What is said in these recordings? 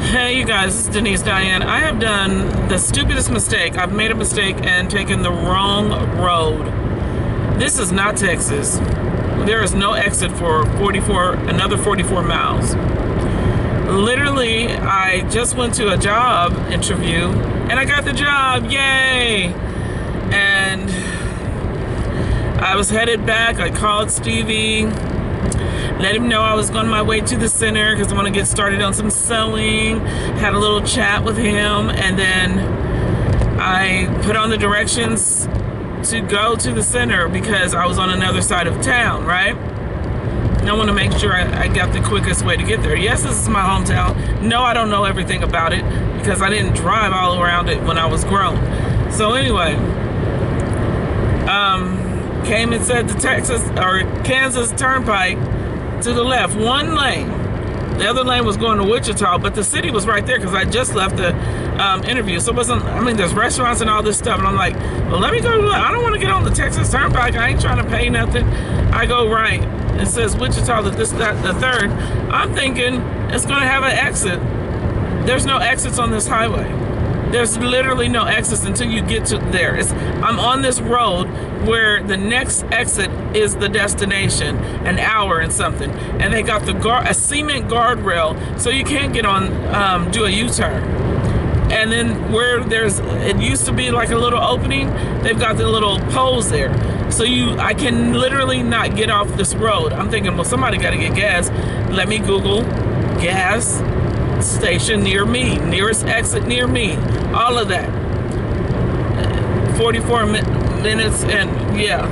Hey you guys, this is Denise Diane. I have done the stupidest mistake. I've made a mistake and taken the wrong road. This is not Texas. There is no exit for another 44 miles. Literally, I just went to a job interview and I got the job, yay! And I was headed back. I called Stevie, let him know I was on my way to the center because I want to get started on some sewing. Had a little chat with him, and then I put on the directions to go to the center because I was on another side of town, right? I want to make sure I got the quickest way to get there. Yes, this is my hometown. No, I don't know everything about it because I didn't drive all around it when I was grown. So anyway, came and said the Kansas Turnpike to the left, one lane. The other lane was going to Wichita, but the city was right there because I just left the interview. So it wasn't, I mean, there's restaurants and all this stuff, and I'm like, well, let me go. I don't want to get on the Texas Turnpike. I ain't trying to pay nothing. I go right. It says Wichita, the third. I'm thinking it's going to have an exit. There's no exits on this highway. There's literally no exits until you get to there. I'm on this road where the next exit is the destination, an hour and something. And they got a cement guardrail, so you can't get on, do a U-turn. And then where it used to be like a little opening, they've got the little poles there. So I can literally not get off this road. I'm thinking, well, somebody got to get gas. Let me Google gas station near me, nearest exit near me, all of that. 44 minutes and yeah,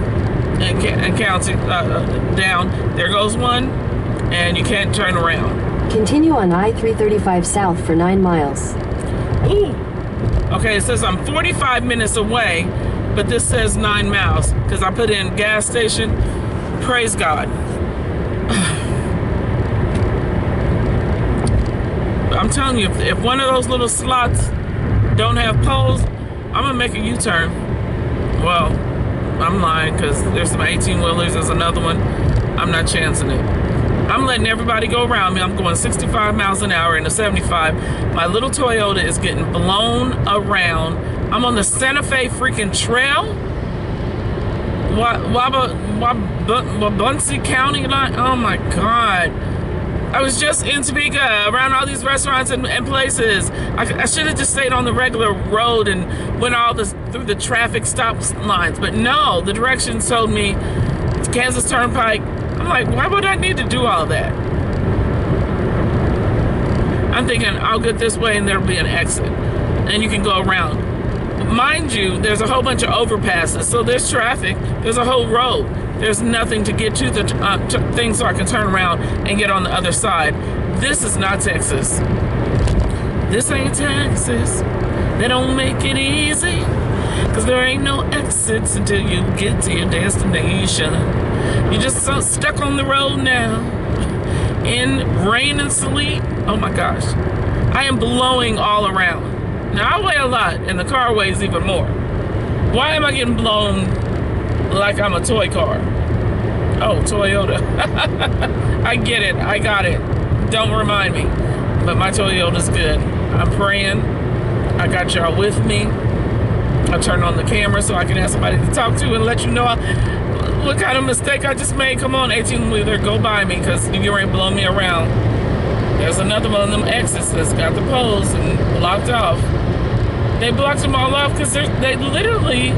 and counting down. There goes one, and you can't turn around. Continue on I-335 south for 9 miles. Ooh. Okay, it says I'm 45 minutes away, but this says 9 miles because I put in gas station. Praise God. I'm telling you, if one of those little slots don't have poles, I'm gonna make a U-turn. Well, I'm lying because there's some 18-wheelers. There's another one. I'm not chancing it. I'm letting everybody go around me. I'm going 65 miles an hour in a 75. My little Toyota is getting blown around. I'm on the Santa Fe freaking trail. Wabaunsee County line. Oh my God. I was just in Topeka around all these restaurants and places. I should have just stayed on the regular road and went through the traffic stop lines. But no, the directions told me it's Kansas Turnpike. I'm like, why would I need to do all that? I'm thinking I'll get this way and there'll be an exit and you can go around. Mind you, there's a whole bunch of overpasses, so there's traffic. There's a whole road. There's nothing to get to the thing so I can turn around and get on the other side. This is not Texas. This ain't Texas. They don't make it easy because there ain't no exits until you get to your destination. You're just so stuck on the road now in rain and sleet. Oh my gosh. I am blowing all around. Now I weigh a lot and the car weighs even more. Why am I getting blown like I'm a toy car? Oh, Toyota. I get it. I got it. Don't remind me. But my Toyota's good. I'm praying. I got y'all with me. I turned on the camera so I can have somebody to talk to and let you know what kind of mistake I just made. Come on, 18-wheeler, go by me because you ain't blowing me around. There's another one of them exits that's got the poles and blocked off. They blocked them all off because they literally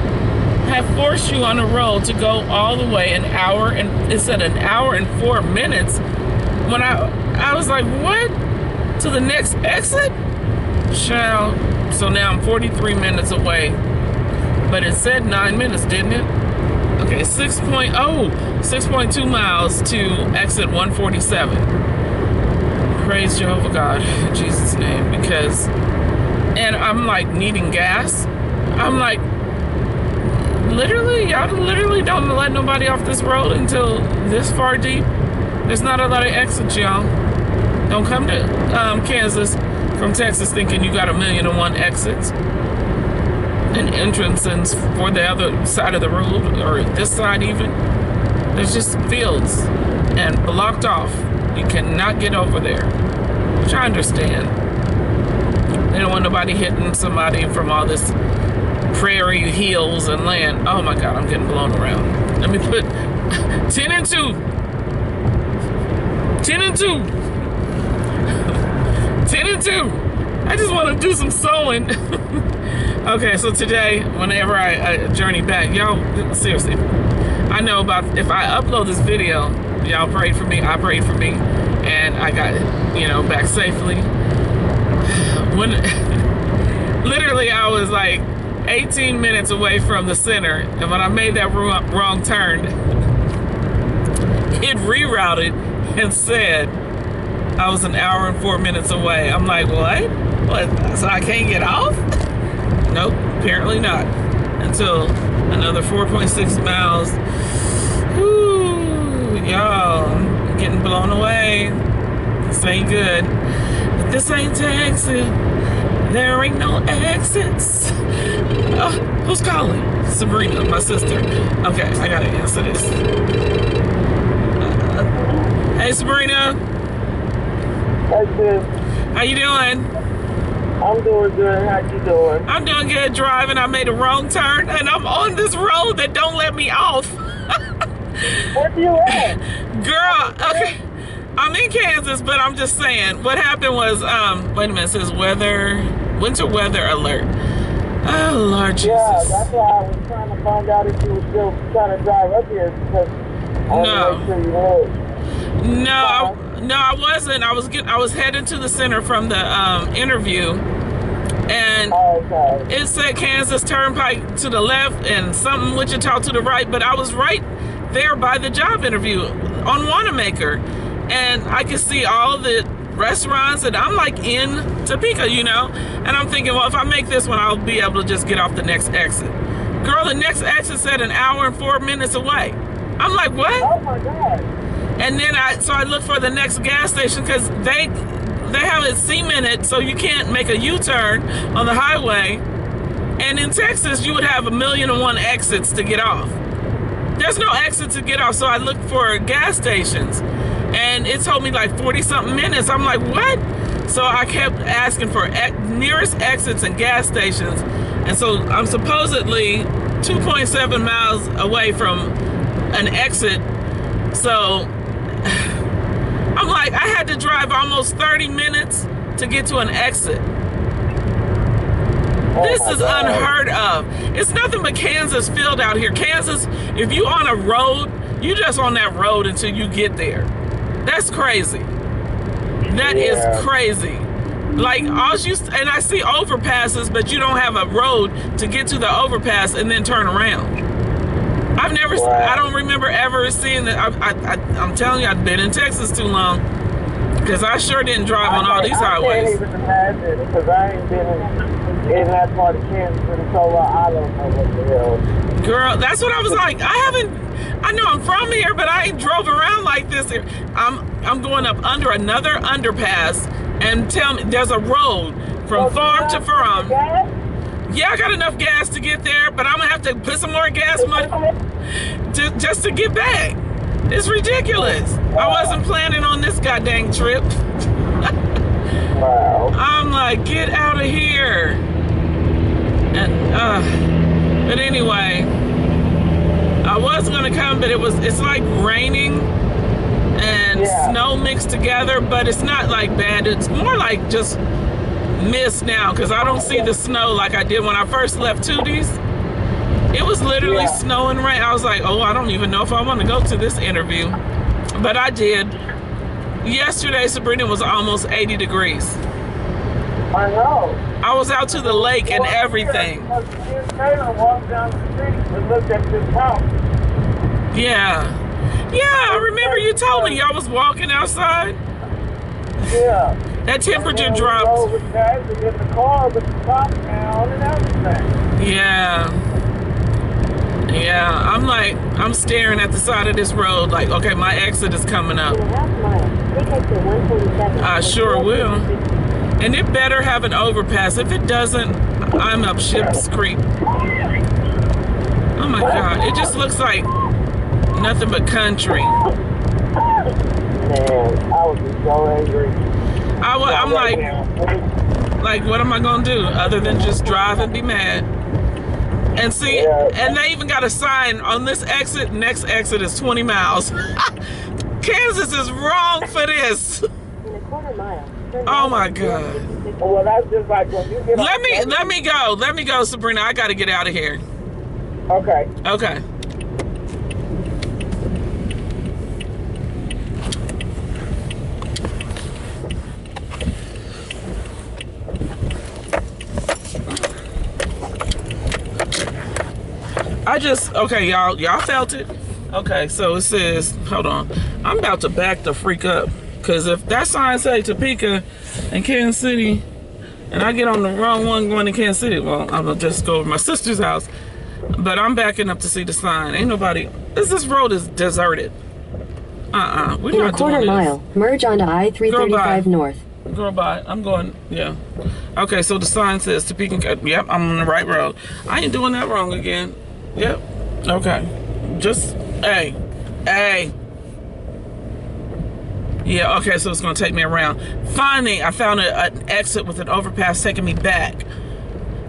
have forced you on a road to go all the way an hour, and it said an hour and 4 minutes. When I was like, what? To the next exit? Child. So now I'm 43 minutes away. But it said 9 minutes, didn't it? Okay, 6.2 miles to exit 147. Praise Jehovah God in Jesus' name, because, and I'm like needing gas. I'm like, literally, y'all literally don't let nobody off this road until this far deep. There's not a lot of exits, y'all. Don't come to Kansas from Texas thinking you got 1,000,001 exits and entrances for the other side of the road or this side even. There's just fields and blocked off. You cannot get over there, which I understand. They don't want nobody hitting somebody from all this prairie, hills, and land. Oh my God, I'm getting blown around. Let me put 10 and 2. 10 and 2. 10 and 2. I just want to do some sewing. Okay, so today, whenever I journey back, y'all, seriously, I know about, if I upload this video, y'all prayed for me, I prayed for me, and I got it, back safely. When, literally, I was like 18 minutes away from the center, and when I made that wrong turn, it rerouted and said I was an hour and 4 minutes away. I'm like, what? So I can't get off? Nope, apparently not. Until another 4.6 miles. Whoo, y'all, I'm getting blown away. This ain't good. But this ain't Texas. There ain't no exits. Oh, who's calling? Sabrina, my sister. Okay, I gotta answer this. Hey, Sabrina. Hey, sis. How you doing? I'm doing good. How you doing? I'm doing good driving. I made a wrong turn, and I'm on this road that don't let me off. Where you at? Girl, okay. I'm in Kansas, but I'm just saying. What happened was, wait a minute, it says winter weather alert. Oh, Lord Jesus. Yeah, that's why I was trying to find out if you were still trying to drive up here, because I want to make sure you live. No, I wasn't. I was heading to the center from the interview, and it said Kansas Turnpike to the left and something Wichita to the right, but I was right there by the job interview on Wanamaker, and I could see all the restaurants, and I'm like in Topeka, and I'm thinking, well, if I make this one, I'll be able to just get off the next exit. Girl, the next exit said an hour and 4 minutes away. I'm like, what? Oh my God. And then I look for the next gas station, because they have it cemented so you can't make a U-turn on the highway. And in Texas, you would have 1,000,001 exits to get off. There's no exit to get off, so I looked for gas stations, and it told me like 40-something minutes. I'm like, what? So I kept asking for nearest exits and gas stations, and so I'm supposedly 2.7 miles away from an exit. So I'm like, I had to drive almost 30 minutes to get to an exit. This is unheard of. It's nothing but Kansas field out here. Kansas, if you on a road, you just on that road until you get there. That's crazy. That is crazy. Like, and I see overpasses, but you don't have a road to get to the overpass and then turn around. I don't remember ever seeing that. I'm telling you, I've been in Texas too long, because I sure didn't drive on all these highways. I can't even imagine, because I ain't been in that part of Kansas, and so I don't know what the hell. Girl, that's what I was like. I know I'm from here, but I ain't drove around like this. I'm going up under another underpass, and tell me, there's a road from farm to farm. Yeah, I got enough gas to get there, but I'm gonna have to put some more gas money just to get back. It's ridiculous. I wasn't planning on this goddamn trip. Wow. I'm like, get out of here. And but anyway, I was gonna come, but it's like raining and snow mixed together, but it's not like bad. It's more like just mist now, because I don't see the snow like I did when I first left Tootie's. It was literally snow and rain. I was like, oh, I don't even know if I want to go to this interview, but I did. Yesterday, Sabrina, was almost 80 degrees. I know. I was out to the lake and everything. Taylor walked down the street and looked at this house. Yeah, I remember you told me y'all was walking outside. Yeah. That temperature dropped. In the car with the top down and everything. Yeah, I'm staring at the side of this road like, okay, my exit is coming up. I sure will. And it better have an overpass. If it doesn't, I'm up Ship's Creek. Oh my God, it just looks like nothing but country. Man, I was just so angry. I'm like, Like, what am I gonna do other than just drive and be mad? And see, and they even got a sign on this exit. Next exit is 20 miles. Kansas is wrong for this. In a quarter mile. Oh my God. Well, that's just like when you get Let me go, Sabrina. I gotta get out of here. Okay. Okay. Okay, y'all felt it? Okay, so it says, hold on. I'm about to back the freak up. Because if that sign say Topeka and Kansas City, and I get on the wrong one going to Kansas City, well, I'm going to just go over to my sister's house. But I'm backing up to see the sign. Ain't nobody, this road is deserted. We're not doing this. In a quarter mile, merge onto I-335 North. Girl, bye. I'm going, yeah. Okay, so the sign says Topeka, yep, I'm on the right road. I ain't doing that wrong again. Yep. Okay. Just, hey. Yeah, okay, so it's gonna take me around. Finally, I found an exit with an overpass taking me back.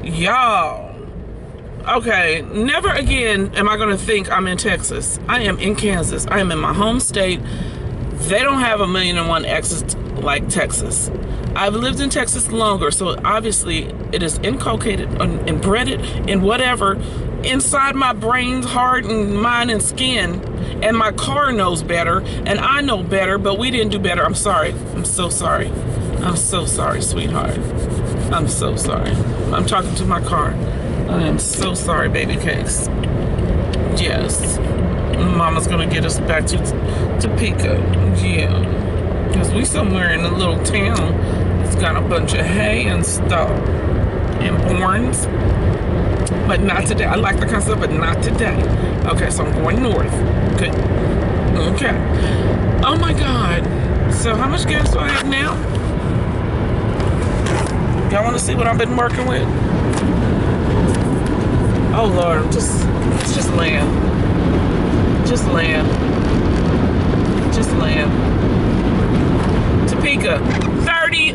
Y'all. Okay, never again am I gonna think I'm in Texas. I am in Kansas. I am in my home state. They don't have 1,000,001 exits like Texas. I've lived in Texas longer, so obviously it is inculcated and embedded in whatever inside my brain's heart and mind and skin, and my car knows better and I know better, but we didn't do better. I'm sorry. I'm so sorry. I'm so sorry, sweetheart. I'm so sorry. I'm talking to my car. I am so sorry, baby cakes. Yes, Mama's gonna get us back to Topeka. Yeah, because we somewhere in a little town. It's got a bunch of hay and stuff and barns. But not today. I like the concept, but not today. Okay, so I'm going north. Good. Okay. Oh my God. So how much gas do I have now? Y'all want to see what I've been working with? Oh Lord, let's just land. Just land. Just land. Topeka, 30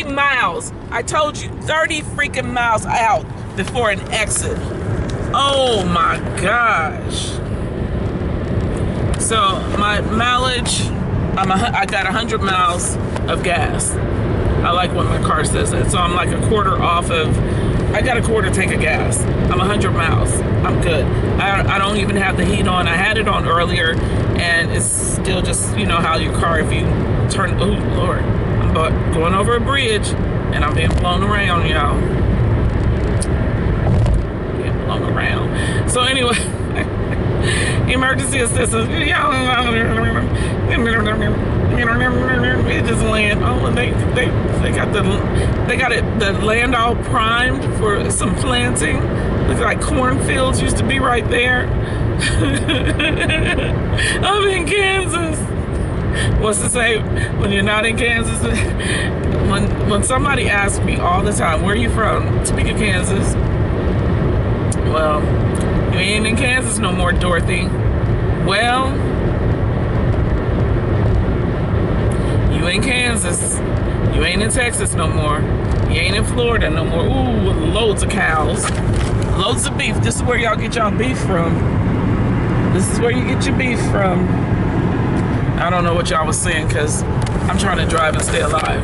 miles. I told you, 30 freaking miles out before an exit. Oh my gosh. So my mileage, I got 100 miles of gas. I like when my car says that. So I'm like a quarter off of, I got a quarter tank of gas. I'm 100 miles. I'm good. I don't even have the heat on. I had it on earlier and it's still just, you know how your car, if you turn, oh Lord, I'm going over a bridge and I'm being blown around, y'all. Being blown around. So anyway, emergency assistance. It just land. Oh, and they got the land all primed for some planting. Looks like cornfields used to be right there. I'm in Kansas. What's to say when you're not in Kansas? When somebody asks me all the time, where are you from? Topeka, Kansas. Well, you ain't in Kansas no more, Dorothy. Well, you in Kansas. You ain't in Texas no more. You ain't in Florida no more. Ooh, loads of cows. Loads of beef. This is where y'all get y'all beef from. This is where you get your beef from. I don't know what y'all was saying because I'm trying to drive and stay alive.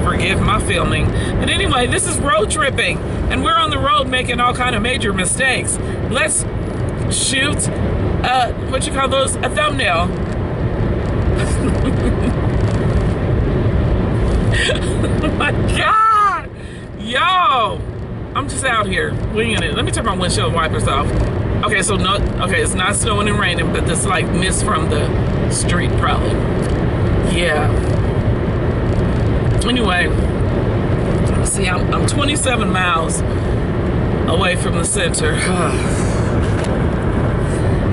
Forgive my filming. But anyway, this is road tripping. And we're on the road making all kind of major mistakes. Let's shoot, what you call those? A thumbnail. Oh my God. Yo. I'm just out here winging it. Let me turn my windshield wipers off. Okay, so no, okay, it's not snowing and raining, but this like mist from the street probably. Yeah. Anyway, see, I'm 27 miles away from the center.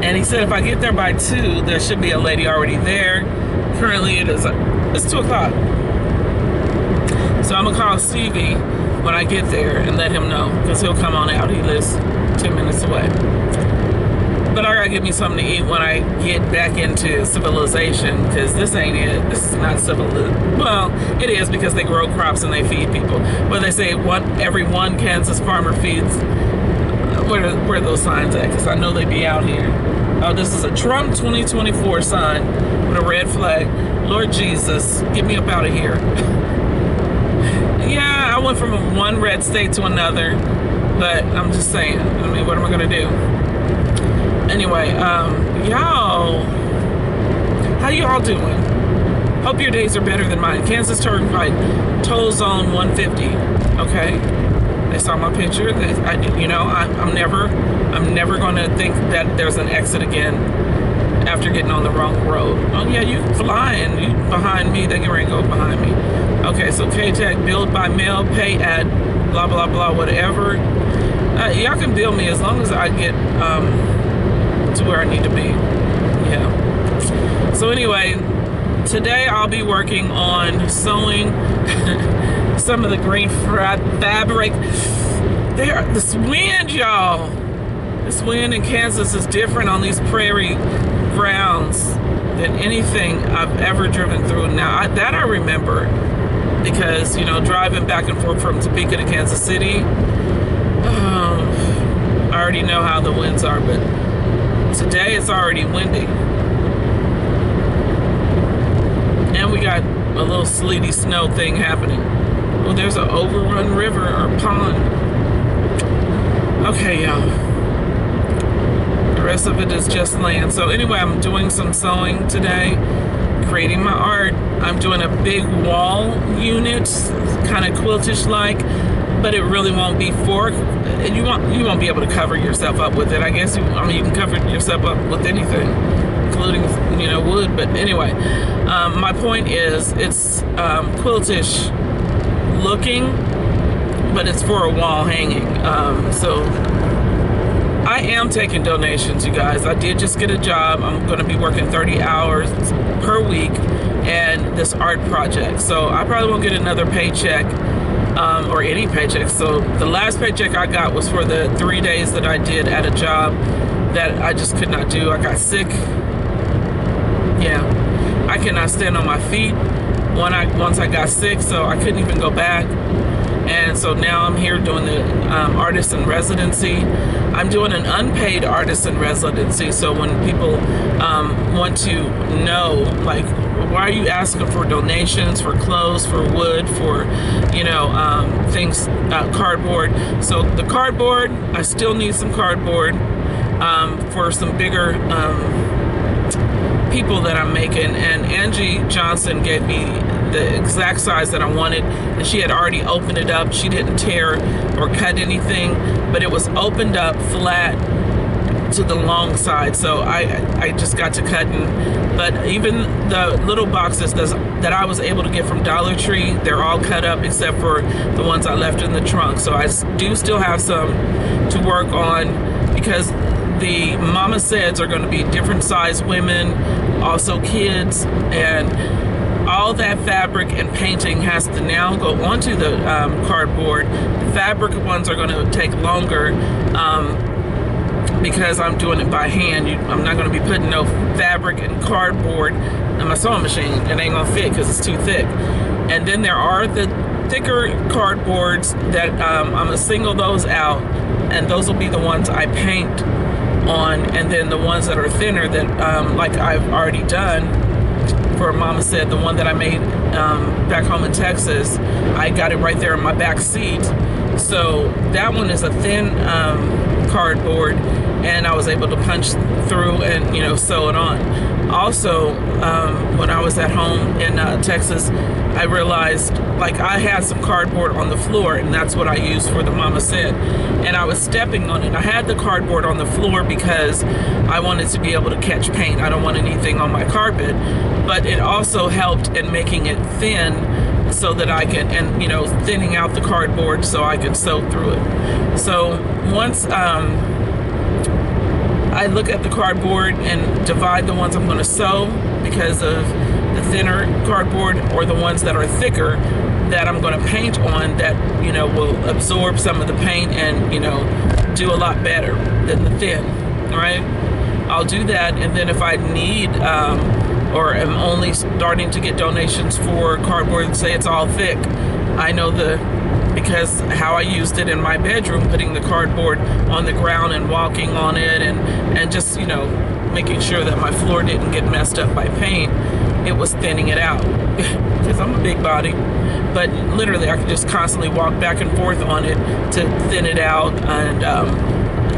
And he said if I get there by 2, there should be a lady already there. Currently it's 2 o'clock. So I'm gonna call Stevie when I get there and let him know, because he'll come on out. He lives 10 minutes away. But I gotta get me something to eat when I get back into civilization, because this ain't it. This is not civilization. Well, It is, because they grow crops and they feed people. But they say every one Kansas farmer feeds. Where are those signs at? Because I know they be out here. Oh, this is a Trump 2024 sign with a red flag. Lord Jesus, get me up out of here. Yeah, I went from one red state to another, but I'm just saying, I mean, what am I gonna do? Anyway, y'all, how y'all doing? Hope your days are better than mine. Kansas Turnpike, toll zone 150, okay? They saw my picture. I'm never gonna think that there's an exit again after getting on the wrong road. Oh yeah, you flying, you behind me, they can go behind me. Okay, so K-Tech, build by mail, pay at blah, blah, blah, whatever. Y'all can bill me as long as I get to where I need to be. Yeah. So anyway, today I'll be working on sewing some of the green fabric. This wind, y'all. This wind in Kansas is different on these prairie grounds than anything I've ever driven through. Now, I remember, because, driving back and forth from Topeka to Kansas City, I already know how the winds are, but today it's already windy. And we got a little sleety snow thing happening. Oh, there's an overrun river or pond. Okay, y'all. The rest of it is just land. So anyway, I'm doing some sewing today, creating my art. I'm doing a big wall unit, kind of quiltish like, but it really won't be you won't be able to cover yourself up with it. I guess you can cover yourself up with anything, including wood. But anyway, my point is, it's quiltish looking, but it's for a wall hanging. So I am taking donations, you guys. I did just get a job. I'm going to be working 30 hours per week and this art project. So I probably won't get another paycheck, or any paycheck. So the last paycheck I got was for the 3 days that I did at a job that I just could not do. I got sick. Yeah, I cannot stand on my feet once I got sick, so I couldn't even go back. And so now I'm here doing the artist in residency. I'm doing an unpaid artist in residency. So when people want to know, like, why are you asking for donations for clothes, for wood, for, things, cardboard. So the cardboard, I still need some cardboard for some bigger people that I'm making. And Angie Johnson gave me the exact size that I wanted, and she had already opened it up. She didn't tear or cut anything, but it was opened up flat to the long side, so I just got to cutting. But even the little boxes that I was able to get from Dollar Tree, they're all cut up except for the ones I left in the trunk. So I do still have some to work on, because the mama sets are going to be different size women, also kids, and all that fabric and painting has to now go onto the cardboard. The fabric ones are going to take longer because I'm doing it by hand. I'm not going to be putting no fabric and cardboard in my sewing machine. It ain't going to fit because it's too thick. And then there are the thicker cardboards that I'm going to single those out, and those will be the ones I paint on. And then the ones that are thinner that like I've already done for Mama Said, the one that I made back home in Texas, I got it right there in my back seat. So that one is a thin cardboard, and I was able to punch through and sew it on. Also, when I was at home in Texas, I realized, like, I had some cardboard on the floor, and that's what I used for the Mama Said, and I was stepping on it. I had the cardboard on the floor because I wanted to be able to catch paint. I don't want anything on my carpet, but it also helped in making it thin so that I can, and thinning out the cardboard so I can sew through it. So once I look at the cardboard and divide the ones I'm going to sew because of the thinner cardboard, or the ones that are thicker that I'm going to paint on, that will absorb some of the paint and do a lot better than the thin. All right, I'll do that. And then if I need or am only starting to get donations for cardboard and say it's all thick. I know because how I used it in my bedroom, putting the cardboard on the ground and walking on it, and just, you know, making sure that my floor didn't get messed up by paint, it was thinning it out. Because I'm a big body, but literally I could just constantly walk back and forth on it to thin it out, and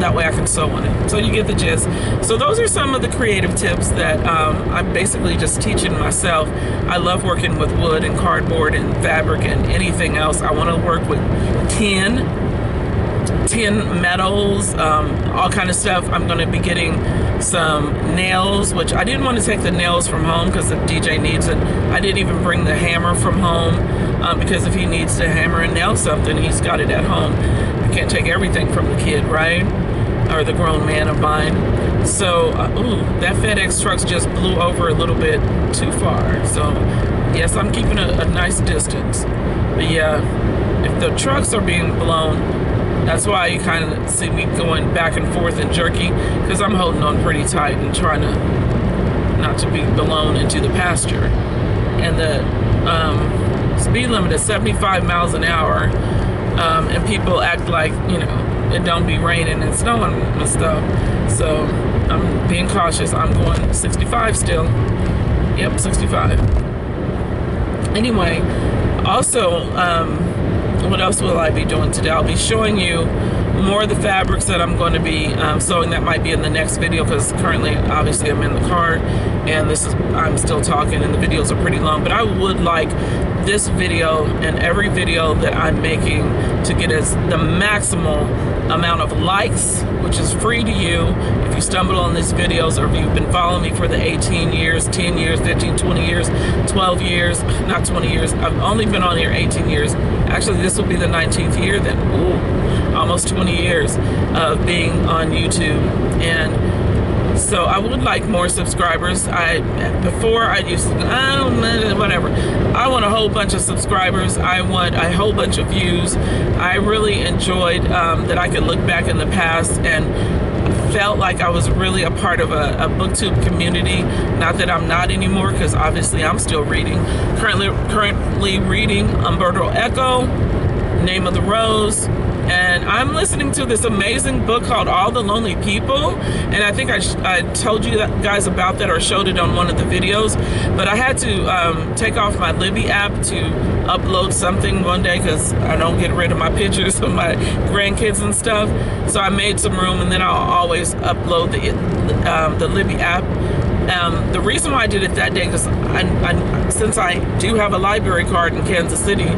that way I can sew on it. So you get the gist. So those are some of the creative tips that I'm basically just teaching myself. I love working with wood and cardboard and fabric and anything else. I want to work with tin metals, all kind of stuff. I'm going to be getting some nails, which I didn't want to take the nails from home because the DJ needs it. I didn't even bring the hammer from home because if he needs to hammer and nail something, he's got it at home. I can't take everything from the kid, right? Or the grown man of mine. So, ooh, that FedEx truck just blew over a little bit too far. So, yes, I'm keeping a nice distance. But yeah, if the trucks are being blown, that's why you kind of see me going back and forth and jerky, because I'm holding on pretty tight and trying to not to be blown into the pasture. And the speed limit is 75 miles an hour, and people act like, you know, it don't be raining and snowing and stuff. So I'm being cautious. I'm going 65 still. Yep, 65. Anyway, also, what else will I be doing today? I'll be showing you more of the fabrics that I'm going to be sewing. That might be in the next video, because currently, obviously, I'm in the car and I'm still talking and the videos are pretty long. But I would like this video and every video that I'm making to get the maximal amount of likes, which is free to you if you stumble on these videos, or if you've been following me for the 18 years, 10 years, 15, 20 years, 12 years, not 20 years. I've only been on here 18 years. Actually, this will be the 19th year then. Ooh, almost 20 years of being on YouTube. And so I would like more subscribers. Before I used to, whatever. I want a whole bunch of subscribers. I want a whole bunch of views. I really enjoyed that I could look back in the past and felt like I was really a part of a booktube community. Not that I'm not anymore, because obviously I'm still reading. Currently reading Umberto Eco, Name of the Rose. And I'm listening to this amazing book called All the Lonely People. And I think I told you guys about that, or showed it on one of the videos. But I had to take off my Libby app to upload something one day, because I don't get rid of my pictures of my grandkids and stuff. So I made some room, and then I'll always upload the Libby app. The reason why I did it that day, because since I do have a library card in Kansas City,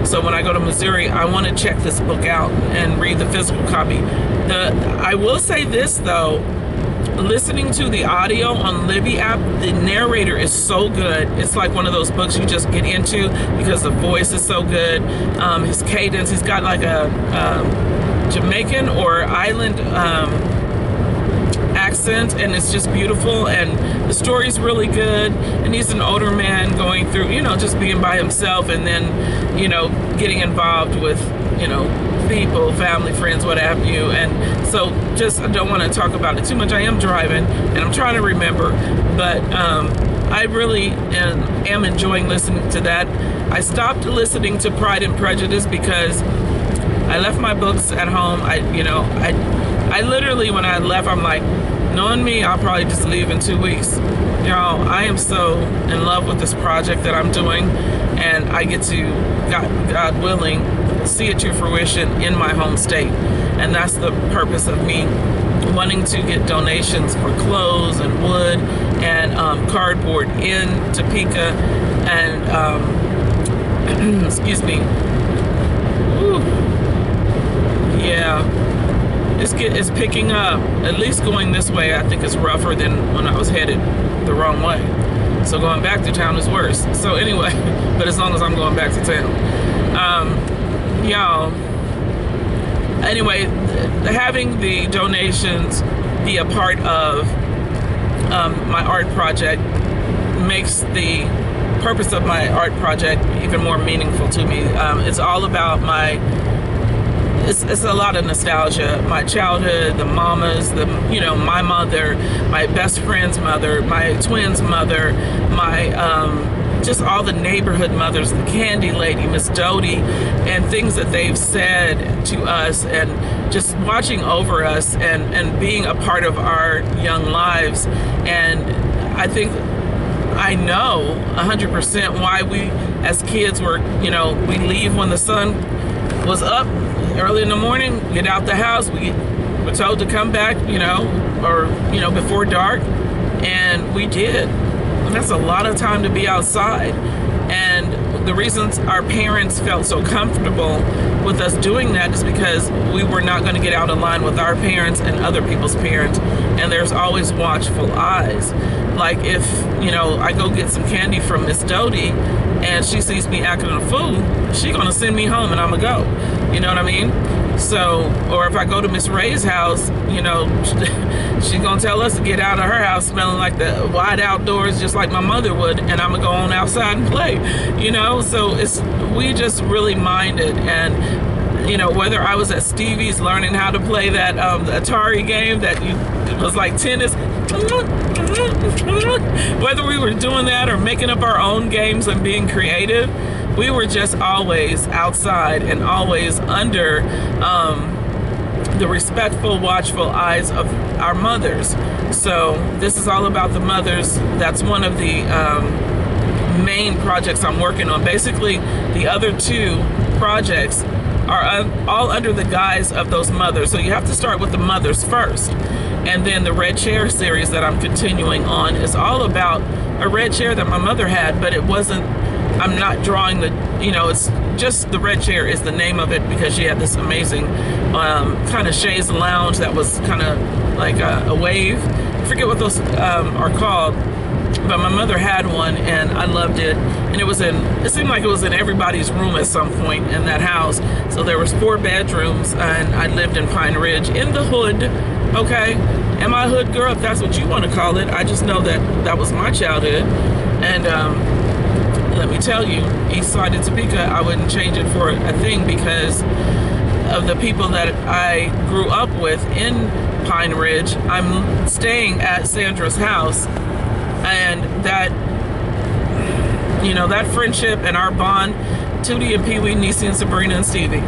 so when I go to Missouri, I want to check this book out and read the physical copy. I will say this though, listening to the audio on Libby app, the narrator is so good. It's like one of those books you just get into because the voice is so good. His cadence, he's got like a Jamaican or island accent, and it's just beautiful, and the story's really good. And he's an older man going through, you know, just being by himself, and then, you know, getting involved with, you know, people, family, friends, what have you. And so just, I don't want to talk about it too much. I am driving and I'm trying to remember, but I really am enjoying listening to that. I stopped listening to Pride and Prejudice because I left my books at home. I literally, when I left, I'm like, knowing me, I'll probably just leave in 2 weeks. Y'all, I am so in love with this project that I'm doing, and I get to, God willing, see it to fruition in my home state. And that's the purpose of me wanting to get donations for clothes and wood and cardboard in Topeka, and excuse me. Woo. Yeah, it's picking up. At least going this way, I think it's rougher than when I was headed the wrong way. So going back to town is worse. So anyway, but as long as I'm going back to town, y'all. Anyway, having the donations be a part of my art project makes the purpose of my art project even more meaningful to me. It's all about it's a lot of nostalgia. My childhood, the mamas, my mother, my best friend's mother, my twins' mother, my just all the neighborhood mothers, the candy lady, Miss Doty, and things that they've said to us, and just watching over us and being a part of our young lives. And I think I know 100% why we as kids were, we leave when the sun was up early in the morning, get out the house. We were told to come back, or before dark, and we did. And that's a lot of time to be outside. And the reasons our parents felt so comfortable with us doing that is because we were not going to get out of line with our parents and other people's parents. And there's always watchful eyes. Like if, I go get some candy from Miss Doty and she sees me acting a fool, she's going to send me home and I'm going to go. You know what I mean? So, or if I go to Miss Ray's house, she's going to tell us to get out of her house smelling like the wide outdoors, just like my mother would, and I'm going to go on outside and play, So we just really minded. And, whether I was at Stevie's learning how to play that Atari game it was like tennis, whether we were doing that or making up our own games and being creative, we were just always outside and always under the respectful, watchful eyes of our mothers. So this is all about the mothers. That's one of the main projects I'm working on. Basically, the other two projects are all under the guise of those mothers. So you have to start with the mothers first. And then the Red Chair series that I'm continuing on is all about a red chair that my mother had, but it wasn't, I'm not drawing it's just the Red Chair is the name of it because she had this amazing kind of chaise lounge that was kind of like a wave. I forget what those are called, but my mother had one and I loved it. And it seemed like it was in everybody's room at some point in that house. So there was 4 bedrooms and I lived in Pine Ridge in the hood. Okay, am I a hood girl, if that's what you want to call it? I just know that was my childhood. And let me tell you, East Side of Topeka, I wouldn't change it for a thing because of the people that I grew up with in Pine Ridge. I'm staying at Sandra's house, and that friendship and our bond, Tootie and Pee Wee, Niecy and Sabrina and Stevie.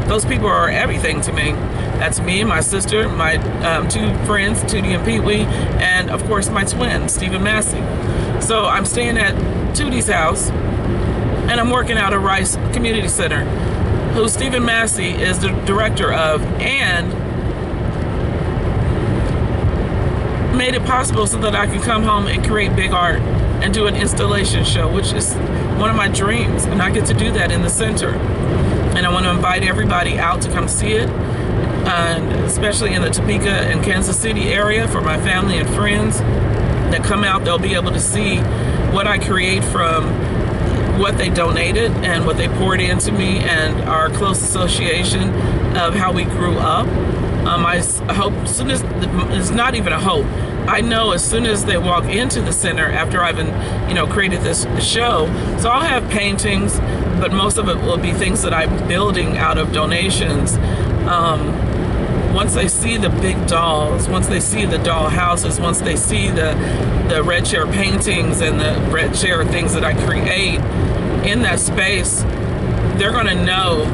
Those people are everything to me. That's me, my sister, my 2 friends, Tootie and Pee Wee, and of course my twin, Stephen Massey. So I'm staying at Tootie's house, and I'm working out at Rice Community Center, who Stephen Massey is the director of, and made it possible so that I can come home and create big art and do an installation show, which is one of my dreams, and I get to do that in the center. And I want to invite everybody out to come see it, and especially in the Topeka and Kansas City area for my family and friends that come out. They'll be able to see what I create from what they donated and what they poured into me and our close association of how we grew up. I hope as soon as, it's not even a hope, I know as soon as they walk into the center after I've created this show, so I'll have paintings, but most of it will be things that I'm building out of donations. Once they see the big dolls, once they see the doll houses, once they see the Red Chair paintings and the Red Chair things that I create in that space, they're gonna know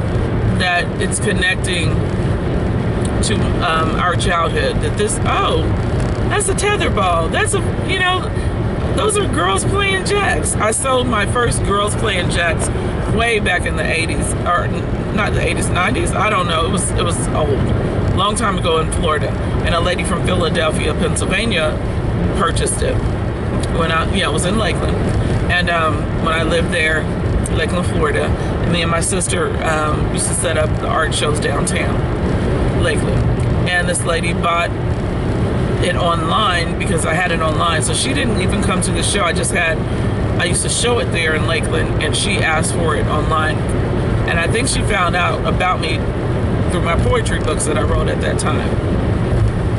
that it's connecting to our childhood. That that's a tetherball. That's those are girls playing jacks. I sold my first girls playing jacks way back in the 80s, or not the 80s, 90s. I don't know. It was old, long time ago in Florida, and a lady from Philadelphia, Pennsylvania, purchased it when I was in Lakeland, and when I lived there, Lakeland, Florida, and me and my sister used to set up the art shows downtown Lakeland, and this lady bought it online because I had it online, so she didn't even come to the show. I used to show it there in Lakeland, and she asked for it online, and I think she found out about me through my poetry books that I wrote at that time.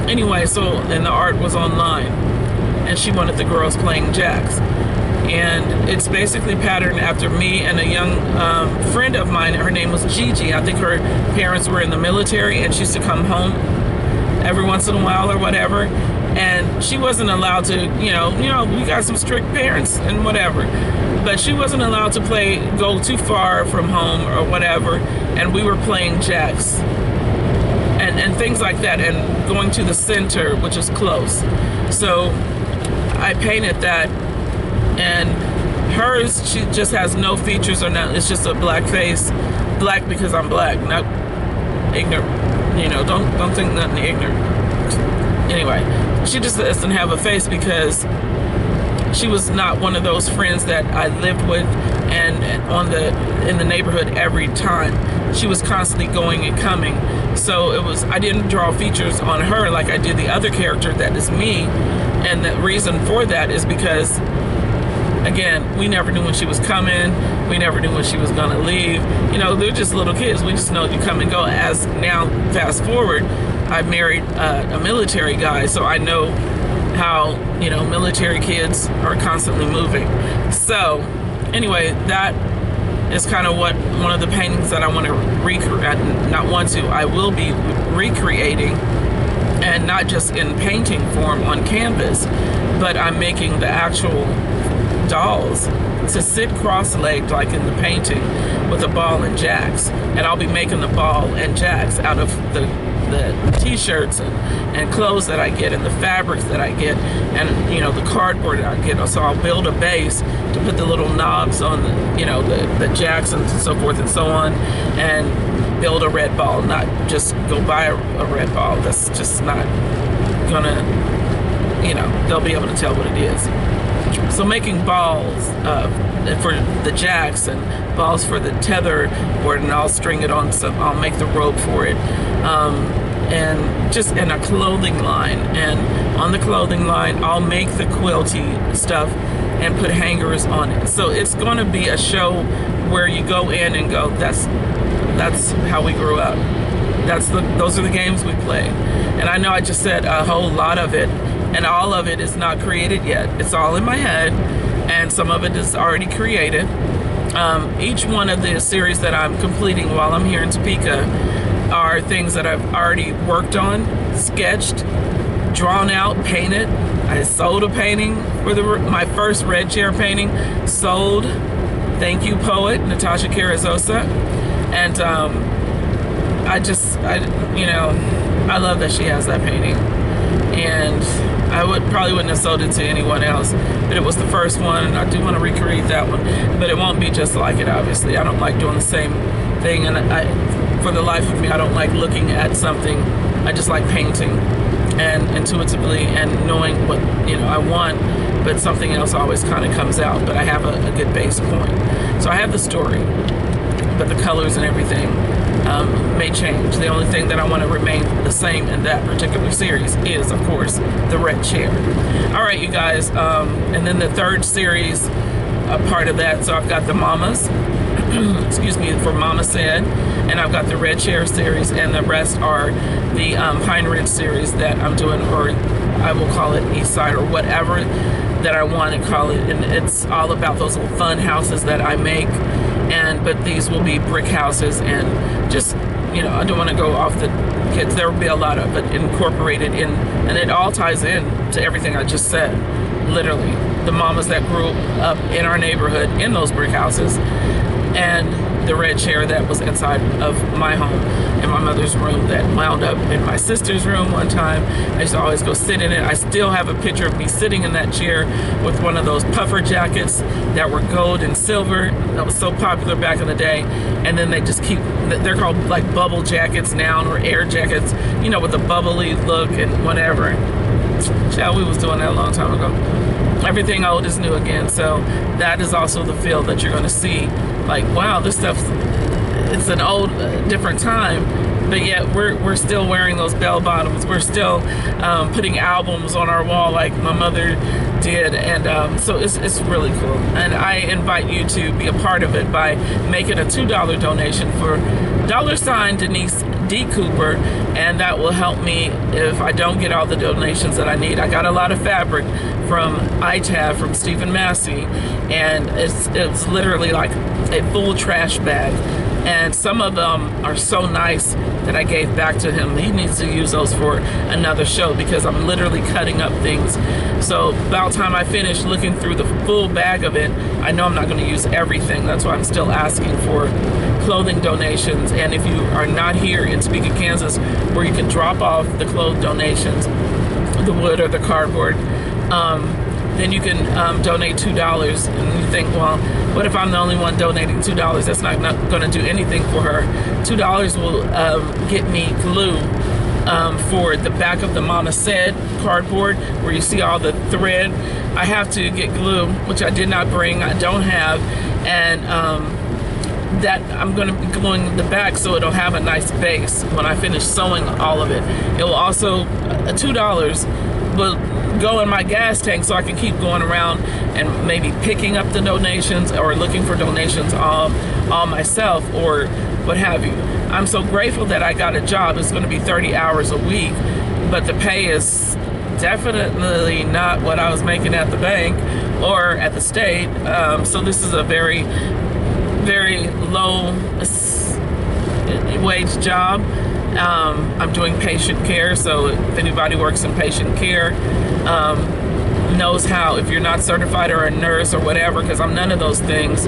Anyway, and the art was online, and she wanted the girls playing jacks. and it's basically patterned after me and a young friend of mine. Her name was Gigi. I think her parents were in the military, and she used to come home every once in a while or whatever, and she wasn't allowed to, you know, we got some strict parents and whatever, but she wasn't allowed to go too far from home or whatever, and we were playing jacks and things like that, and going to the center, which is close. So I painted that, and hers, she just has no features or nothing. It's just a black face, black because I'm black, not ignorant. You know, don't think nothing ignorant. Anyway, she just doesn't have a face because she was not one of those friends that I lived with and in the neighborhood every time. She was constantly going and coming. So I didn't draw features on her like I did the other character that is me. And the reason for that is because, again, we never knew when she was coming. We never knew when she was gonna leave. You know, they're just little kids. We just know you come and go. As now, fast forward, I married a military guy, so I know how, you know, military kids are constantly moving. So anyway, that is kind of one of the paintings that I want to recreate. I will be recreating, and not just in painting form on canvas, but I'm making the actual dolls to sit cross-legged like in the painting with a ball and jacks, and I'll be making the ball and jacks out of the t-shirts and clothes that I get, and the fabrics that I get, and, you know, the cardboard that I get. So I'll build a base to put the little knobs on the, you know, the jacks and so forth and so on, and build a red ball, not just go buy a red ball. That's just not gonna, you know, they'll be able to tell what it is. So making balls for the jacks and balls for the tether board, and I'll string it on I'll make the rope for it, and just in a clothing line, and on the clothing line I'll make the quilty stuff and put hangers on it. So it's going to be a show where you go in and go, that's how we grew up. Those are the games we play. And I know I just said a whole lot of it, and all of it is not created yet. It's all in my head, and some of it is already created. Each one of the series that I'm completing while I'm here in Topeka are things that I've already worked on, sketched, drawn out, painted. I sold a painting for my first red chair painting. Sold. Thank you, poet Natasha Carrizosa. And I love that she has that painting. And I probably wouldn't have sold it to anyone else, but it was the first one, and I do want to recreate that one, but it won't be just like it, obviously. I don't like doing the same thing, and for the life of me, I don't like looking at something. I just like painting and intuitively and knowing what, you know, I want, but something else always kind of comes out, but I have a good base point. So I have the story, but the colors and everything may change. The only thing that I want to remain the same in that particular series is, of course, the red chair. All right, you guys, and then the third series, a part of that, so I've got the Mamas, excuse me, for Mama Said, and I've got the red chair series, and the rest are the Pine Ridge series that I'm doing, or I will call it East Side or whatever that I want to call it, and it's all about those little fun houses that I make. But these will be brick houses, and just, you know, I don't want to go off the kids. There will be a lot of it incorporated in, and it all ties in to everything I just said. Literally, the mamas that grew up in our neighborhood in those brick houses, and the red chair that was inside of my home in my mother's room that wound up in my sister's room one time. I used to always go sit in it. I still have a picture of me sitting in that chair with one of those puffer jackets that were gold and silver that was so popular back in the day. And then they just they're called like bubble jackets now, or air jackets, you know, with a bubbly look and whatever. Child, we was doing that a long time ago. Everything old is new again. So that is also the feel that you're going to see. Like, wow, this stuff, it's an old, different time, but yet we're still wearing those bell bottoms. We're still putting albums on our wall like my mother did, and so it's really cool. And I invite you to be a part of it by making a $2 donation for $Denise decouper, and that will help me if I don't get all the donations that I need. I got a lot of fabric from ITAB, from Stephen Massey, and it's literally like a full trash bag. And some of them are so nice that I gave back to him. He needs to use those for another show because I'm literally cutting up things. So about time I finish looking through the full bag of it, I know I'm not going to use everything. That's why I'm still asking for clothing donations. And if you are not here in Topeka, Kansas, where you can drop off the clothes donations, the wood or the cardboard, then you can donate $2. And you think, well, what if I'm the only one donating $2? That's not going to do anything for her. $2 will get me glue for the back of the Mama Said cardboard, where you see all the thread. I have to get glue, which I did not bring. I don't have, and that I'm going to be gluing the back so it'll have a nice base when I finish sewing all of it. It will also $2 will go in my gas tank so I can keep going around and maybe picking up the donations or looking for donations all myself or what have you. I'm so grateful that I got a job. It's going to be 30 hours a week, but the pay is definitely not what I was making at the bank or at the state. So this is a very, very low wage job. I'm doing patient care, so if anybody works in patient care knows how, if you're not certified or a nurse or whatever, because I'm none of those things,